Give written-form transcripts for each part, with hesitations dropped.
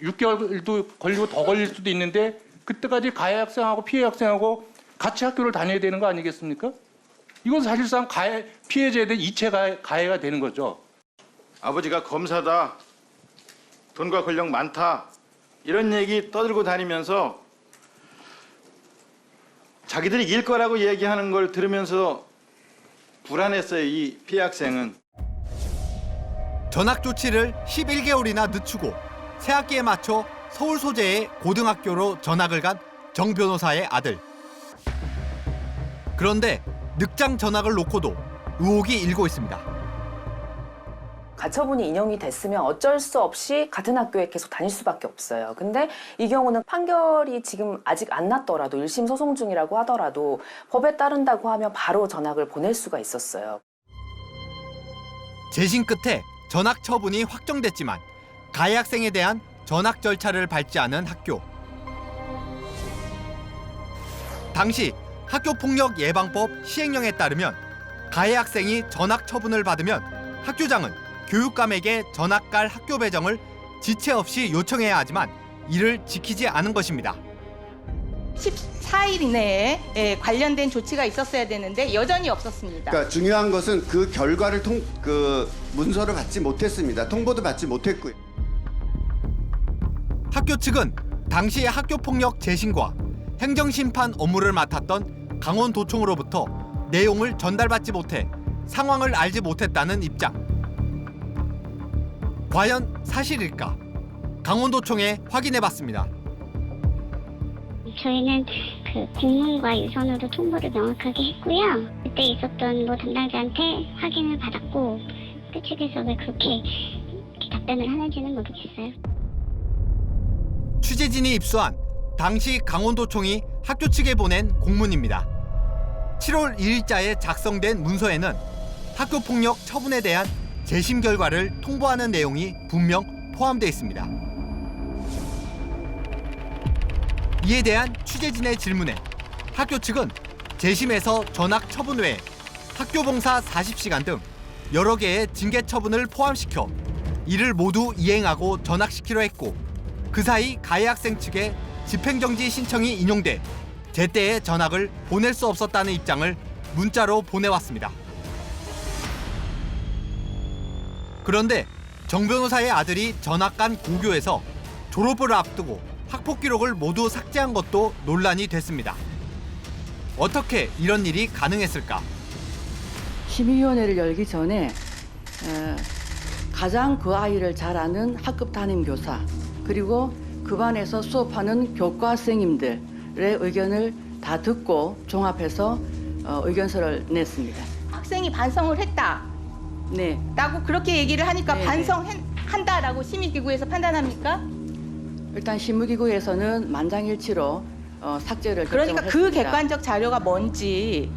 6개월도 걸리고 더 걸릴 수도 있는데 그때까지 가해 학생하고 피해 학생하고 같이 학교를 다녀야 되는 거 아니겠습니까? 이건 사실상 피해자에 대한 이체 가해가 되는 거죠. 아버지가 검사다, 돈과 권력 많다 이런 얘기 떠들고 다니면서 자기들이 이길 거라고 얘기하는 걸 들으면서 불안했어요, 이 피해 학생은. 전학 조치를 11개월이나 늦추고 새 학기에 맞춰 서울 소재의 고등학교로 전학을 간 정 변호사의 아들. 그런데 늑장 전학을 놓고도 의혹이 일고 있습니다. 가처분이 인용이 됐으면 어쩔 수 없이 같은 학교에 계속 다닐 수밖에 없어요. 근데 이 경우는 판결이 지금 아직 안 났더라도 1심 소송 중이라고 하더라도 법에 따른다고 하면 바로 전학을 보낼 수가 있었어요. 재심 끝에 전학 처분이 확정됐지만 가해 학생에 대한 전학 절차를 밟지 않은 학교. 당시 학교폭력 예방법 시행령에 따르면 가해 학생이 전학 처분을 받으면 학교장은 교육감에게 전학 갈 학교 배정을 지체 없이 요청해야 하지만 이를 지키지 않은 것입니다. 14일 이내에 관련된 조치가 있었어야 되는데 여전히 없었습니다. 그러니까 중요한 것은 그 결과를 문서를 받지 못했습니다. 통보도 받지 못했고요. 학교 측은 당시 학교폭력 재심과 행정심판 업무를 맡았던 강원도청으로부터 내용을 전달받지 못해 상황을 알지 못했다는 입장. 과연 사실일까? 강원도청에 확인해봤습니다. 저희는 그 공문과 유선으로 통보를 명확하게 했고요. 그때 있었던 담당자한테 확인을 받았고 그 측에서 왜 그렇게 답변을 하는지는 모르겠어요. 취재진이 입수한 당시 강원도청이 학교 측에 보낸 공문입니다. 7월 2일자에 작성된 문서에는 학교폭력 처분에 대한 재심 결과를 통보하는 내용이 분명 포함되어 있습니다. 이에 대한 취재진의 질문에 학교 측은 재심에서 전학 처분 외에 학교 봉사 40시간 등 여러 개의 징계 처분을 포함시켜 이를 모두 이행하고 전학시키려 했고 그 사이 가해 학생 측의 집행정지 신청이 인용돼 제때의 전학을 보낼 수 없었다는 입장을 문자로 보내왔습니다. 그런데 정 변호사의 아들이 전학 간 고교에서 졸업을 앞두고 학폭 기록을 모두 삭제한 것도 논란이 됐습니다. 어떻게 이런 일이 가능했을까? 심의위원회를 열기 전에 가장 그 아이를 잘 아는 학급 담임교사 그리고 그 반에서 수업하는 교과 선생님들의 의견을 다 듣고 종합해서 의견서를 냈습니다. 학생이 반성을 했다. 네. 라고 그렇게 얘기를 하니까 네네. 반성한다라고 심의기구에서 판단합니까? 일단 심의기구에서는 만장일치로 삭제를 그러니까 그 결정했습니다. 객관적 자료가 뭔지.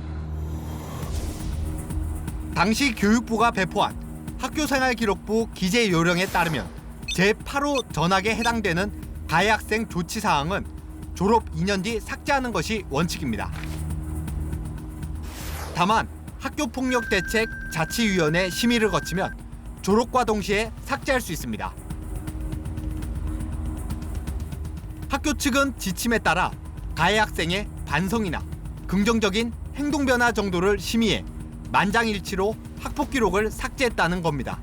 당시 교육부가 배포한 학교생활기록부 기재 요령에 따르면 제8호 전학에 해당되는 가해 학생 조치 사항은 졸업 2년 뒤 삭제하는 것이 원칙입니다. 다만 학교폭력대책 자치위원회 심의를 거치면 졸업과 동시에 삭제할 수 있습니다. 학교 측은 지침에 따라 가해 학생의 반성이나 긍정적인 행동 변화 정도를 심의해 만장일치로 학폭 기록을 삭제했다는 겁니다.